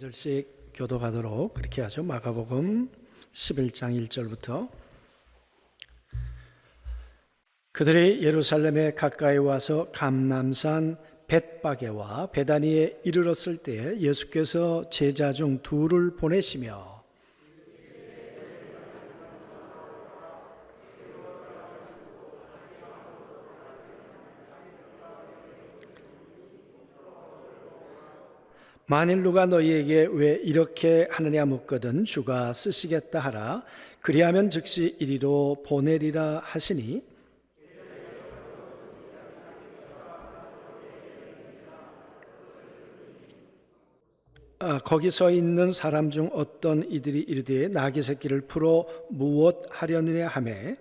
한 절씩 교도하도록 그렇게 하죠. 마가복음 11장 1절부터 그들이 예루살렘에 가까이 와서 감람산 벳바게와 베다니에 이르렀을 때 예수께서 제자 중 둘을 보내시며 만일 누가 너희에게 왜 이렇게 하느냐 묻거든 주가 쓰시겠다 하라. 그리하면 즉시 이리로 보내리라 하시니 거기 서 있는 사람 중 어떤 이들이 이르되 나귀 새끼를 풀어 무엇 하려느냐 하매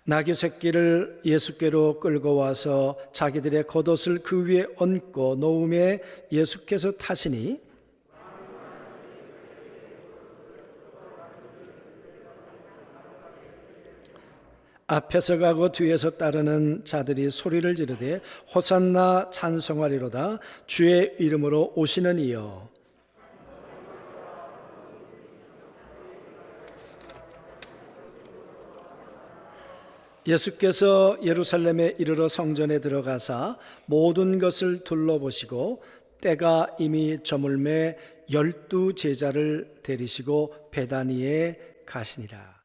나귀 새끼를 예수께로 끌고 와서 자기들의 겉옷을 그 위에 얹고 놓음에 예수께서 타시니 앞에서 가고 뒤에서 따르는 자들이 소리를 지르되 호산나 찬송하리로다 주의 이름으로 오시는 이여. 예수께서 예루살렘에 이르러 성전에 들어가사 모든 것을 둘러보시고 때가 이미 저물매 12 제자를 데리시고 베다니에 가시니라.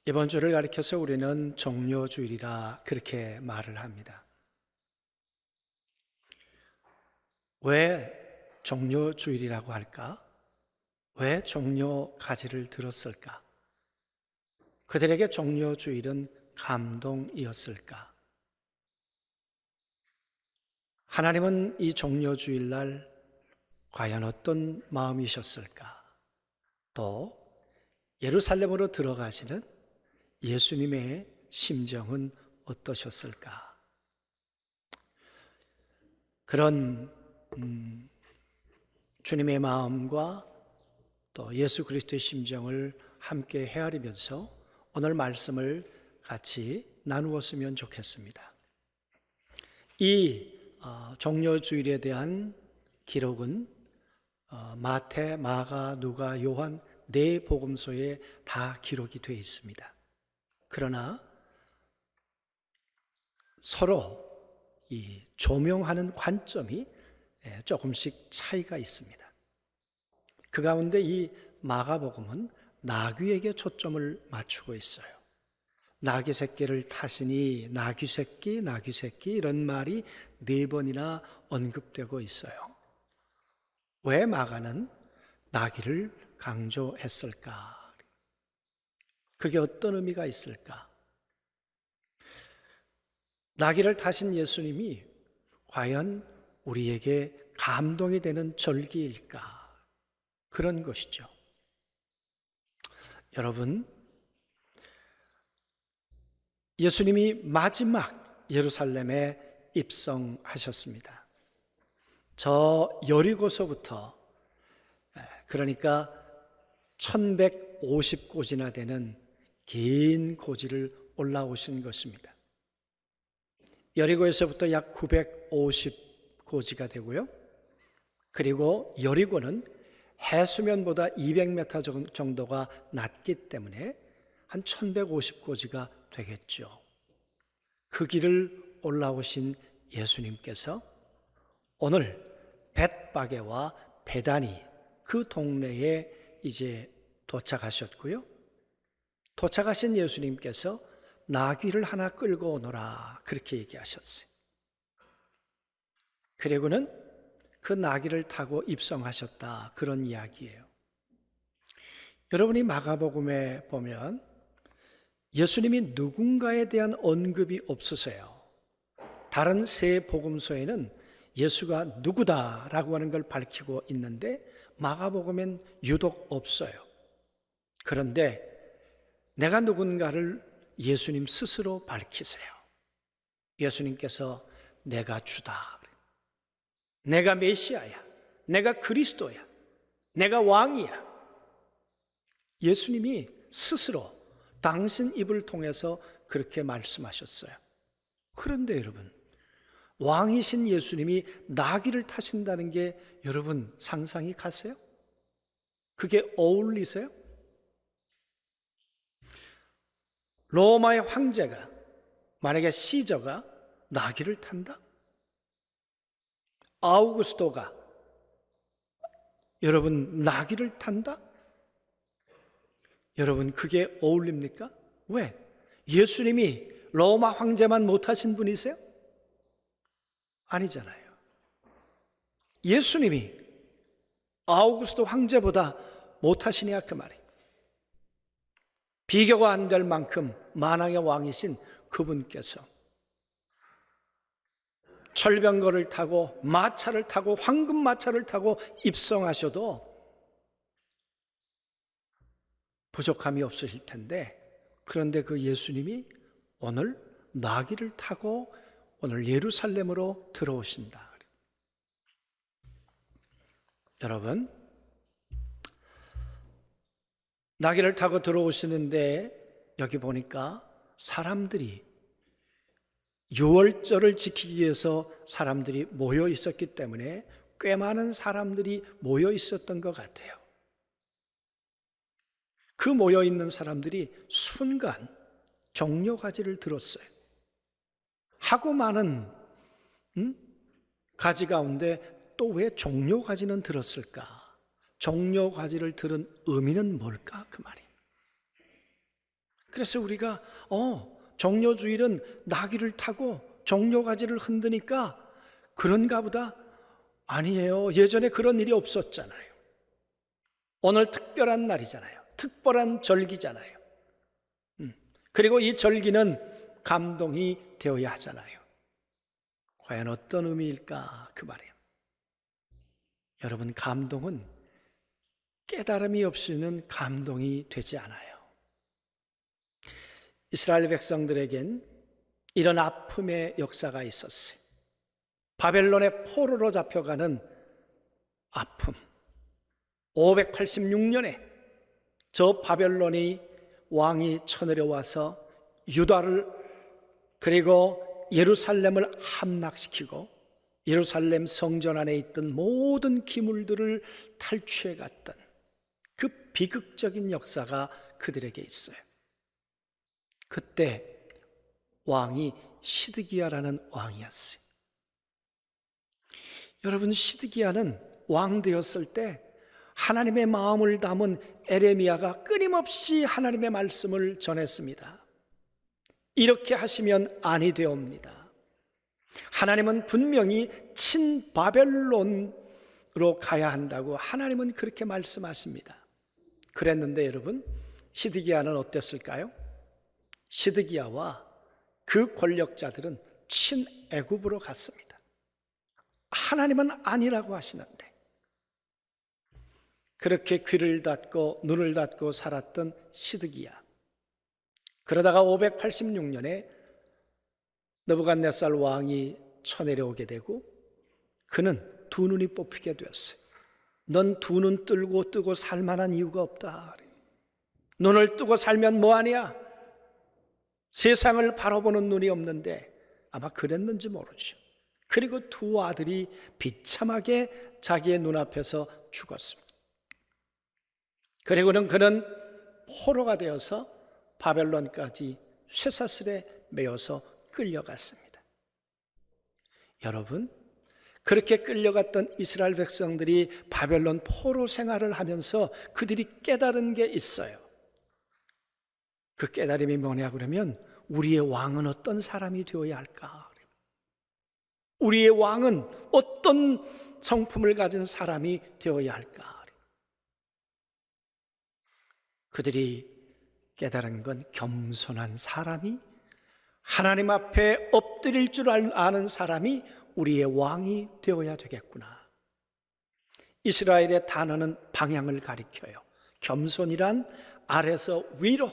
이번 주를 가리켜서 우리는 종려주일이라 그렇게 말을 합니다. 왜 종려주일이라고 할까? 왜 종려가지를 들었을까? 그들에게 종려주일은 감동이었을까? 하나님은 이 종려주일날 과연 어떤 마음이셨을까? 또 예루살렘으로 들어가시는 예수님의 심정은 어떠셨을까? 그런 주님의 마음과 또 예수 그리스도의 심정을 함께 헤아리면서 오늘 말씀을 같이 나누었으면 좋겠습니다. 이 종려주일에 대한 기록은 마태, 마가, 누가, 요한 네 복음서에 다 기록이 되어 있습니다. 그러나 서로 이 조명하는 관점이 조금씩 차이가 있습니다. 그 가운데 이 마가복음은 나귀에게 초점을 맞추고 있어요. 나귀 새끼를 타시니 나귀 새끼, 나귀 새끼 이런 말이 4번이나 언급되고 있어요. 왜 마가는 나귀를 강조했을까? 그게 어떤 의미가 있을까? 나귀를 타신 예수님이 과연 우리에게 감동이 되는 절기일까? 그런 것이죠. 여러분, 예수님이 마지막 예루살렘에 입성하셨습니다. 저 여리고서부터 그러니까 1150고지나 되는 긴 고지를 올라오신 것입니다. 여리고에서부터 약 950고지가 되고요. 그리고 여리고는 해수면보다 200m 정도가 낮기 때문에 한 1150고지가 되겠죠. 그 길을 올라오신 예수님께서 오늘 벳바게와 베다니 그 동네에 이제 도착하셨고요. 도착하신 예수님께서 나귀를 하나 끌고 오너라 그렇게 얘기하셨어요. 그리고는 그 나귀를 타고 입성하셨다 그런 이야기예요. 여러분이 마가복음에 보면 예수님이 누군가에 대한 언급이 없으세요. 다른 세 복음서에는 예수가 누구다라고 하는 걸 밝히고 있는데 마가복음엔 유독 없어요. 그런데 내가 누군가를 예수님 스스로 밝히세요. 예수님께서 내가 주다. 내가 메시아야. 내가 그리스도야. 내가 왕이야. 예수님이 스스로 당신 입을 통해서 그렇게 말씀하셨어요. 그런데 여러분, 왕이신 예수님이 나귀를 타신다는 게 여러분 상상이 가세요? 그게 어울리세요? 로마의 황제가, 만약에 시저가 나귀를 탄다? 아우구스토가 여러분 나귀를 탄다? 여러분 그게 어울립니까? 왜? 예수님이 로마 황제만 못하신 분이세요? 아니잖아요. 예수님이 아우구스토 황제보다 못하시냐 그 말이에요. 비교가 안 될 만큼 만왕의 왕이신 그분께서 철병거를 타고 마차를 타고 황금 마차를 타고 입성하셔도 부족함이 없으실 텐데, 그런데 그 예수님이 오늘 나귀를 타고 오늘 예루살렘으로 들어오신다. 여러분, 나귀를 타고 들어오시는데 여기 보니까 사람들이 유월절을 지키기 위해서 사람들이 모여 있었기 때문에 꽤 많은 사람들이 모여 있었던 것 같아요. 그 모여 있는 사람들이 순간 종려가지를 들었어요. 하고 많은 가지 가운데 또 왜 종려가지는 들었을까? 종려가지를 들은 의미는 뭘까? 그 말이에요. 그래서 우리가 종려주일은 나귀를 타고 종려가지를 흔드니까 그런가 보다. 아니에요. 예전에 그런 일이 없었잖아요. 오늘 특별한 날이잖아요. 특별한 절기잖아요. 그리고 이 절기는 감동이 되어야 하잖아요. 과연 어떤 의미일까? 그 말이에요. 여러분, 감동은 깨달음이 없이는 감동이 되지 않아요. 이스라엘 백성들에겐 이런 아픔의 역사가 있었어요. 바벨론의 포로로 잡혀가는 아픔. 586년에 저 바벨론이 왕이 쳐내려와서 유다를 그리고 예루살렘을 함락시키고 예루살렘 성전 안에 있던 모든 기물들을 탈취해 갔던 그 비극적인 역사가 그들에게 있어요. 그때 왕이 시드기야라는 왕이었어요. 여러분, 시드기야는 왕 되었을 때 하나님의 마음을 담은 에레미야가 끊임없이 하나님의 말씀을 전했습니다. 이렇게 하시면 아니 되옵니다. 하나님은 분명히 친바벨론으로 가야 한다고 하나님은 그렇게 말씀하십니다. 그랬는데 여러분, 시드기야는 어땠을까요? 시드기야와 그 권력자들은 친애굽으로 갔습니다. 하나님은 아니라고 하시는데 그렇게 귀를 닫고 눈을 닫고 살았던 시드기야. 그러다가 586년에 느부갓네살 왕이 쳐내려오게 되고 그는 두 눈이 뽑히게 되었어요. 넌 두 눈 뜨고 살만한 이유가 없다. 눈을 뜨고 살면 뭐하냐? 세상을 바라보는 눈이 없는데 아마 그랬는지 모르죠. 그리고 두 아들이 비참하게 자기의 눈앞에서 죽었습니다. 그리고는 그는 포로가 되어서 바벨론까지 쇠사슬에 매어서 끌려갔습니다. 여러분, 그렇게 끌려갔던 이스라엘 백성들이 바벨론 포로 생활을 하면서 그들이 깨달은 게 있어요. 그 깨달음이 뭐냐 그러면 우리의 왕은 어떤 사람이 되어야 할까? 우리의 왕은 어떤 성품을 가진 사람이 되어야 할까? 그들이 깨달은 건 겸손한 사람이 하나님 앞에 엎드릴 줄 아는 사람이 우리의 왕이 되어야 되겠구나. 이스라엘의 단어는 방향을 가리켜요. 겸손이란 아래서 위로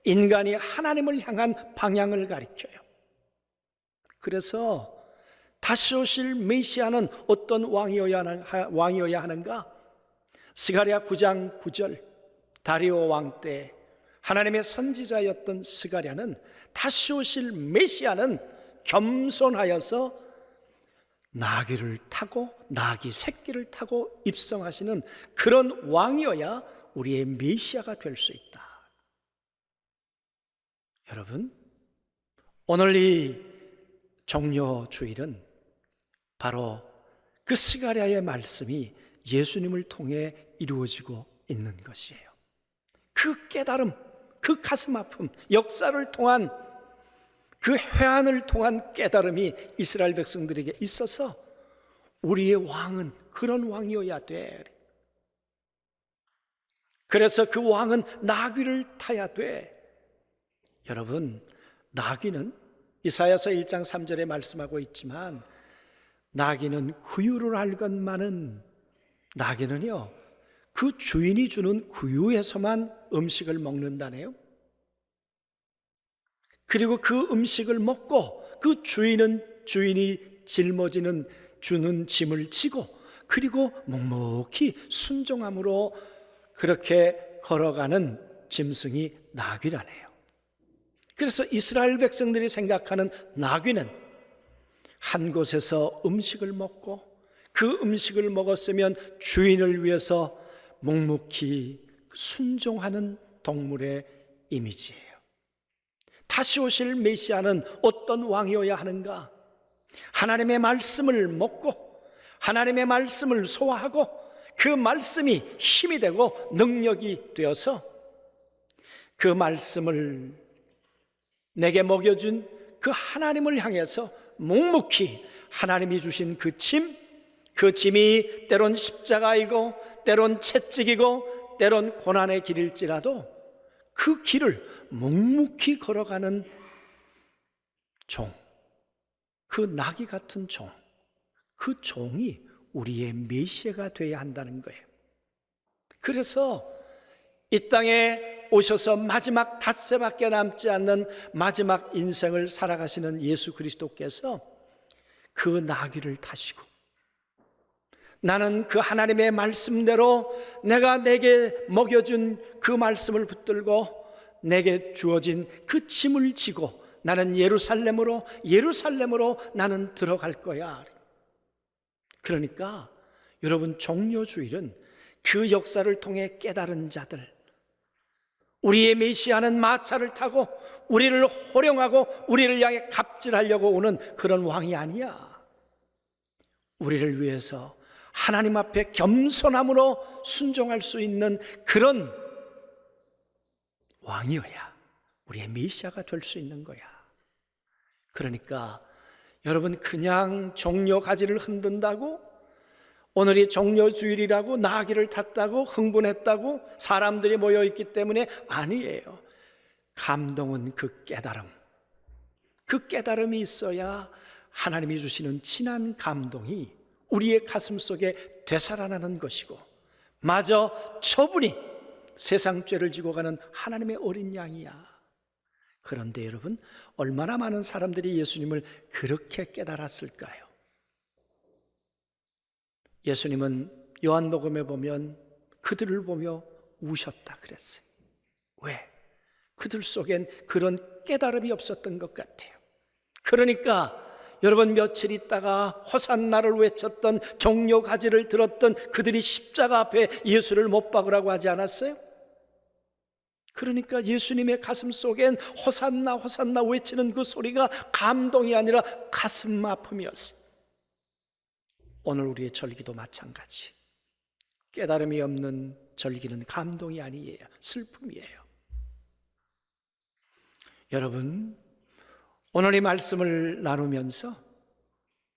인간이 하나님을 향한 방향을 가리켜요. 그래서 다시 오실 메시아는 어떤 왕이어야 하는가? 스가랴 9장 9절 다리오 왕 때 하나님의 선지자였던 스가랴는 다시 오실 메시아는 겸손하여서 나귀를 타고 나귀 새끼를 타고 입성하시는 그런 왕이어야 우리의 메시아가 될 수 있다. 여러분, 오늘 이 종려 주일은 바로 그 스가랴의 말씀이 예수님을 통해 이루어지고 있는 것이에요. 그 깨달음, 그 가슴 아픔, 역사를 통한 그 회한을 통한 깨달음이 이스라엘 백성들에게 있어서 우리의 왕은 그런 왕이어야 돼. 그래서 그 왕은 나귀를 타야 돼. 여러분, 나귀는 이사야서 1장 3절에 말씀하고 있지만 나귀는 구유를 알건만은 나귀는요 그 주인이 주는 구유에서만 음식을 먹는다네요. 그리고 그 음식을 먹고 그 주인이 짊어지는 주는 짐을 지고 그리고 묵묵히 순종함으로 그렇게 걸어가는 짐승이 나귀라네요. 그래서 이스라엘 백성들이 생각하는 나귀는 한 곳에서 음식을 먹고 그 음식을 먹었으면 주인을 위해서 묵묵히 순종하는 동물의 이미지예요. 다시 오실 메시아는 어떤 왕이어야 하는가? 하나님의 말씀을 먹고 하나님의 말씀을 소화하고 그 말씀이 힘이 되고 능력이 되어서 그 말씀을 내게 먹여준 그 하나님을 향해서 묵묵히 하나님이 주신 그 짐이 때론 십자가이고 때론 채찍이고 때론 고난의 길일지라도 그 길을 묵묵히 걸어가는 종, 그 나귀 같은 종, 그 종이 우리의 메시아가 되어야 한다는 거예요. 그래서 이 땅에 오셔서 마지막 닷새밖에 남지 않는 마지막 인생을 살아가시는 예수 그리스도께서 그 나귀를 타시고 나는 그 하나님의 말씀대로 내게 먹여준 그 말씀을 붙들고 내게 주어진 그 짐을 지고 나는 예루살렘으로 나는 들어갈 거야. 그러니까 여러분, 종려주일은 그 역사를 통해 깨달은 자들, 우리의 메시아는 마차를 타고 우리를 호령하고 우리를 향해 갑질하려고 오는 그런 왕이 아니야. 우리를 위해서 하나님 앞에 겸손함으로 순종할 수 있는 그런 왕이어야 우리의 메시아가 될 수 있는 거야. 그러니까 여러분, 그냥 종려 가지를 흔든다고 오늘이 종려주일이라고 나귀를 탔다고 흥분했다고 사람들이 모여있기 때문에 아니에요. 감동은 그 깨달음이 있어야 하나님이 주시는 진한 감동이 우리의 가슴 속에 되살아나는 것이고 마저 저분이 세상 죄를 지고 가는 하나님의 어린 양이야. 그런데 여러분, 얼마나 많은 사람들이 예수님을 그렇게 깨달았을까요? 예수님은 요한복음에 보면 그들을 보며 우셨다 그랬어요. 왜? 그들 속엔 그런 깨달음이 없었던 것 같아요. 그러니까 여러분, 며칠 있다가 호산나를 외쳤던 종려가지를 들었던 그들이 십자가 앞에 예수를 못 박으라고 하지 않았어요? 그러니까 예수님의 가슴 속엔 호산나 호산나 외치는 그 소리가 감동이 아니라 가슴 아픔이었어요. 오늘 우리의 절기도 마찬가지. 깨달음이 없는 절기는 감동이 아니에요. 슬픔이에요. 여러분, 오늘 이 말씀을 나누면서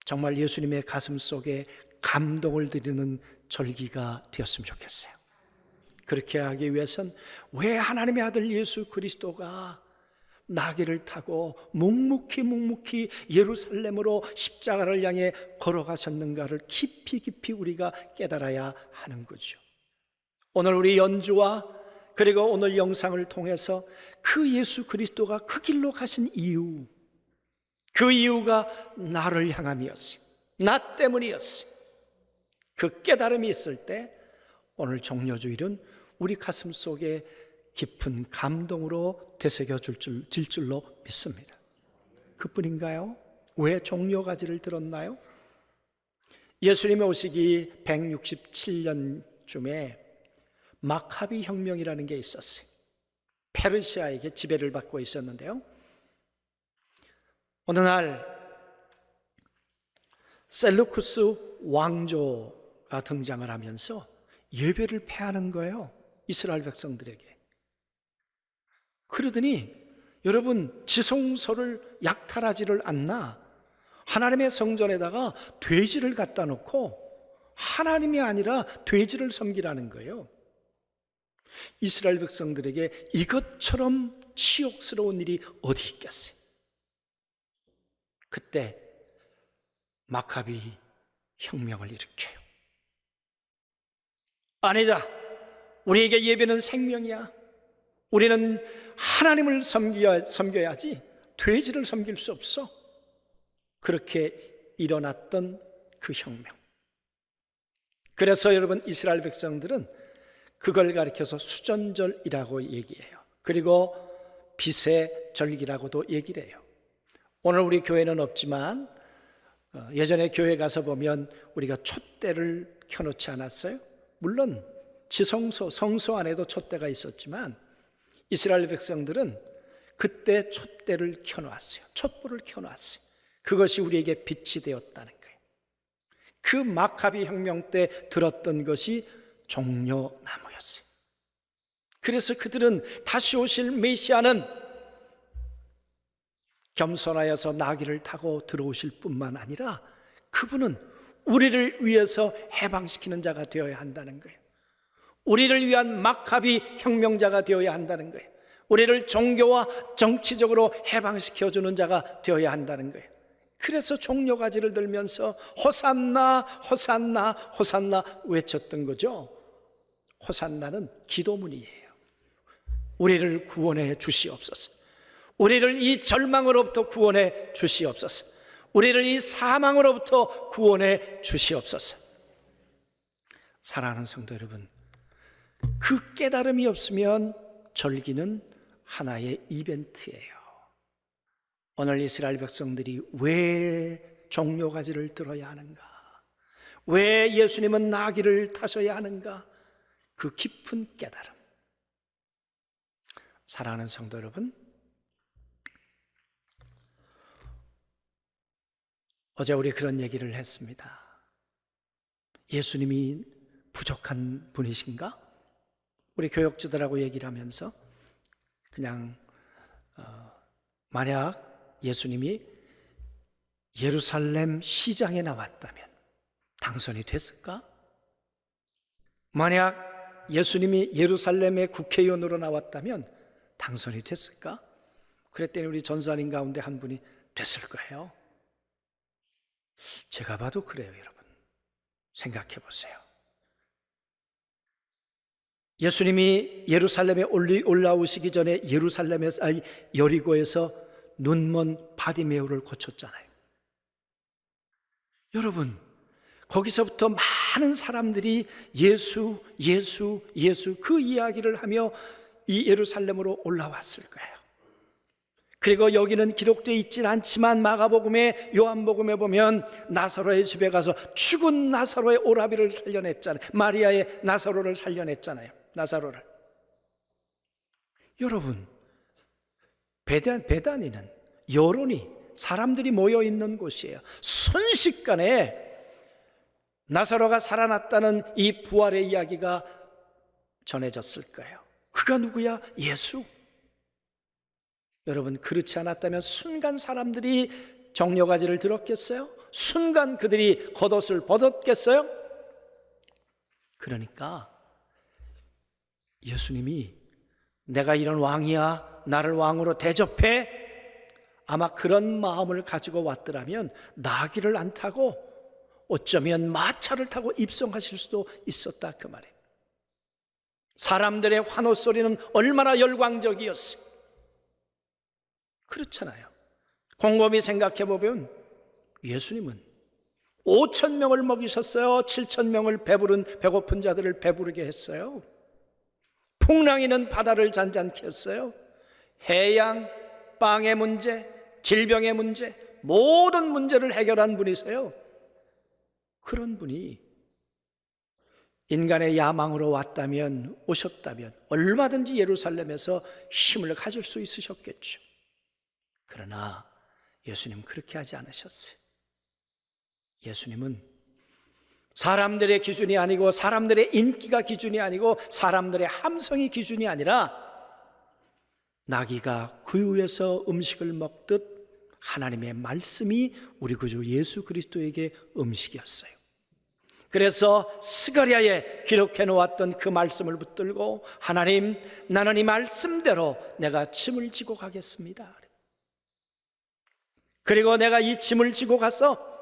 정말 예수님의 가슴 속에 감동을 드리는 절기가 되었으면 좋겠어요. 그렇게 하기 위해선 왜 하나님의 아들 예수 그리스도가 나귀를 타고 묵묵히 예루살렘으로 십자가를 향해 걸어가셨는가를 깊이 우리가 깨달아야 하는 거죠. 오늘 우리 연주와 그리고 오늘 영상을 통해서 그 예수 그리스도가 그 길로 가신 이유, 그 이유가 나를 향함이었어요. 나 때문이었어요. 그 깨달음이 있을 때 오늘 종려주일은 우리 가슴 속에 깊은 감동으로 되새겨질 줄로 믿습니다. 그뿐인가요? 왜 종려가지를 들었나요? 예수님이 오시기 167년쯤에 마카비 혁명이라는 게 있었어요. 페르시아에게 지배를 받고 있었는데요, 어느 날 셀루쿠스 왕조가 등장을 하면서 예배를 폐하는 거예요, 이스라엘 백성들에게. 그러더니 여러분, 지성소를 약탈하지를 않나 하나님의 성전에다가 돼지를 갖다 놓고 하나님이 아니라 돼지를 섬기라는 거예요. 이스라엘 백성들에게 이것처럼 치욕스러운 일이 어디 있겠어요? 그때 마카비 혁명을 일으켜요. 아니다, 우리에게 예배는 생명이야. 우리는 하나님을 섬겨야지 돼지를 섬길 수 없어. 그렇게 일어났던 그 혁명. 그래서 여러분, 이스라엘 백성들은 그걸 가리켜서 수전절이라고 얘기해요. 그리고 빛의 절기라고도 얘기를 해요. 오늘 우리 교회는 없지만 예전에 교회 가서 보면 우리가 촛대를 켜놓지 않았어요? 물론 지성소, 성소 안에도 촛대가 있었지만 이스라엘 백성들은 그때 촛대를 켜놓았어요. 촛불을 켜놓았어요. 그것이 우리에게 빛이 되었다는 거예요. 그 마카비 혁명 때 들었던 것이 종려나무였어요. 그래서 그들은 다시 오실 메시아는 겸손하여서 나귀를 타고 들어오실 뿐만 아니라 그분은 우리를 위해서 해방시키는 자가 되어야 한다는 거예요. 우리를 위한 마카비 혁명자가 되어야 한다는 거예요. 우리를 종교와 정치적으로 해방시켜주는 자가 되어야 한다는 거예요. 그래서 종려가지를 들면서 호산나 호산나 호산나 외쳤던 거죠. 호산나는 기도문이에요. 우리를 구원해 주시옵소서. 우리를 이 절망으로부터 구원해 주시옵소서. 우리를 이 사망으로부터 구원해 주시옵소서. 사랑하는 성도 여러분, 그 깨달음이 없으면 절기는 하나의 이벤트예요. 오늘 이스라엘 백성들이 왜 종려가지를 들어야 하는가? 왜 예수님은 나귀를 타셔야 하는가? 그 깊은 깨달음. 사랑하는 성도 여러분, 어제 우리 그런 얘기를 했습니다. 예수님이 부족한 분이신가? 우리 교역주들하고 얘기를 하면서 그냥 만약 예수님이 예루살렘 시장에 나왔다면 당선이 됐을까? 만약 예수님이 예루살렘의 국회의원으로 나왔다면 당선이 됐을까? 그랬더니 우리 전사님 가운데 한 분이 됐을 거예요. 제가 봐도 그래요, 여러분. 생각해 보세요. 예수님이 예루살렘에 올라오시기 전에 여리고에서 눈먼 바디메오를 고쳤잖아요. 여러분, 거기서부터 많은 사람들이 예수 그 이야기를 하며 이 예루살렘으로 올라왔을 거예요. 그리고 여기는 기록되어 있진 않지만 마가복음에, 요한복음에 보면 나사로의 집에 가서 죽은 나사로의 오라비를 살려냈잖아요. 마리아의 나사로를 살려냈잖아요. 나사로를. 여러분, 베다니는 여론이, 사람들이 모여있는 곳이에요. 순식간에 나사로가 살아났다는 이 부활의 이야기가 전해졌을 거예요. 그가 누구야? 예수. 여러분, 그렇지 않았다면 순간 사람들이 정려가지를 들었겠어요? 순간 그들이 겉옷을 벗었겠어요? 그러니까 예수님이 내가 이런 왕이야, 나를 왕으로 대접해, 아마 그런 마음을 가지고 왔더라면 나귀를 안 타고 어쩌면 마차를 타고 입성하실 수도 있었다, 그 말이에요. 사람들의 환호 소리는 얼마나 열광적이었어요. 그렇잖아요. 곰곰이 생각해보면 예수님은 5,000명을 먹이셨어요. 7,000명을 배고픈 자들을 배부르게 했어요. 풍랑이는 바다를 잔잔케 했어요. 해양, 빵의 문제, 질병의 문제, 모든 문제를 해결한 분이세요. 그런 분이 인간의 야망으로 오셨다면 얼마든지 예루살렘에서 힘을 가질 수 있으셨겠죠. 그러나 예수님 그렇게 하지 않으셨어요. 예수님은 사람들의 기준이 아니고, 사람들의 인기가 기준이 아니고, 사람들의 함성이 기준이 아니라 나귀가 구유에서 음식을 먹듯 하나님의 말씀이 우리 구주 예수 그리스도에게 음식이었어요. 그래서 스가랴에 기록해 놓았던 그 말씀을 붙들고, 하나님, 나는 이 말씀대로 내가 짐을 지고 가겠습니다. 그리고 내가 이 짐을 지고 가서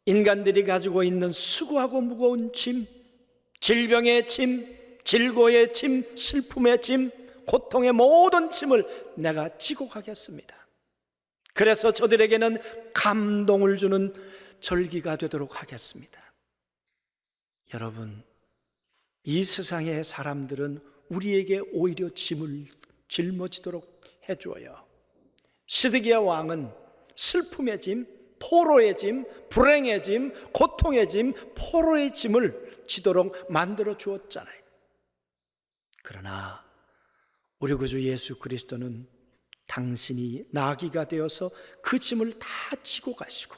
인간들이 가지고 있는 수고하고 무거운 짐, 질병의 짐, 질고의 짐, 슬픔의 짐, 고통의 모든 짐을 내가 지고 가겠습니다. 그래서 저들에게는 감동을 주는 절기가 되도록 하겠습니다. 여러분, 이 세상의 사람들은 우리에게 오히려 짐을 짊어지도록 해줘요. 시드기야 왕은 슬픔의 짐, 포로의 짐, 불행의 짐, 고통의 짐, 포로의 짐을 지도록 만들어 주었잖아요. 그러나 우리 구주 예수 그리스도는 당신이 나귀가 되어서 그 짐을 다 지고 가시고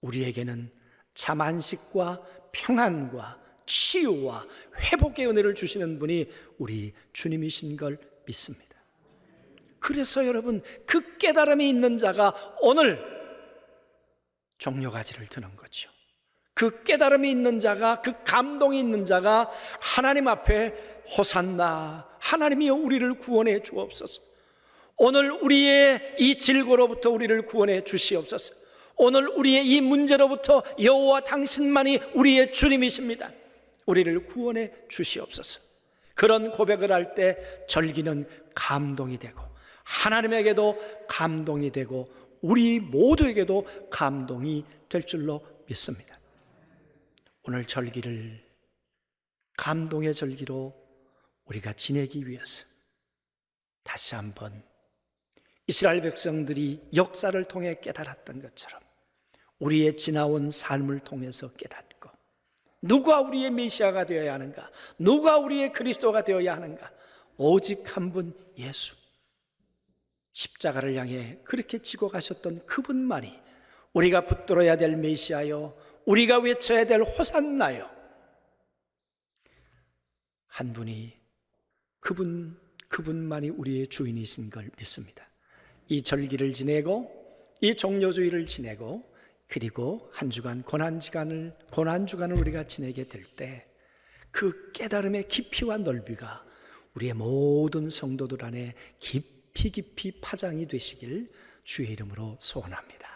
우리에게는 참 안식과 평안과 치유와 회복의 은혜를 주시는 분이 우리 주님이신 걸 믿습니다. 그래서 여러분, 그 깨달음이 있는 자가 오늘 종려가지를 드는 거죠. 그 깨달음이 있는 자가, 그 감동이 있는 자가 하나님 앞에 호산나, 하나님이여 우리를 구원해 주옵소서, 오늘 우리의 이 질고로부터 우리를 구원해 주시옵소서, 오늘 우리의 이 문제로부터 여호와 당신만이 우리의 주님이십니다, 우리를 구원해 주시옵소서, 그런 고백을 할 때 절기는 감동이 되고 하나님에게도 감동이 되고 우리 모두에게도 감동이 될 줄로 믿습니다. 오늘 절기를 감동의 절기로 우리가 지내기 위해서 다시 한번 이스라엘 백성들이 역사를 통해 깨달았던 것처럼 우리의 지나온 삶을 통해서 깨닫고, 누가 우리의 메시아가 되어야 하는가, 누가 우리의 그리스도가 되어야 하는가, 오직 한 분 예수, 십자가를 향해 그렇게 지고 가셨던 그분만이 우리가 붙들어야 될 메시아요, 우리가 외쳐야 될 호산나요, 한 분이 그분만이 우리의 주인이신 걸 믿습니다. 이 절기를 지내고 이 종료주의를 지내고 그리고 한 주간 고난주간을 우리가 지내게 될 때 그 깨달음의 깊이와 넓이가 우리의 모든 성도들 안에 깊이 파장이 되시길 주의 이름으로 소원합니다.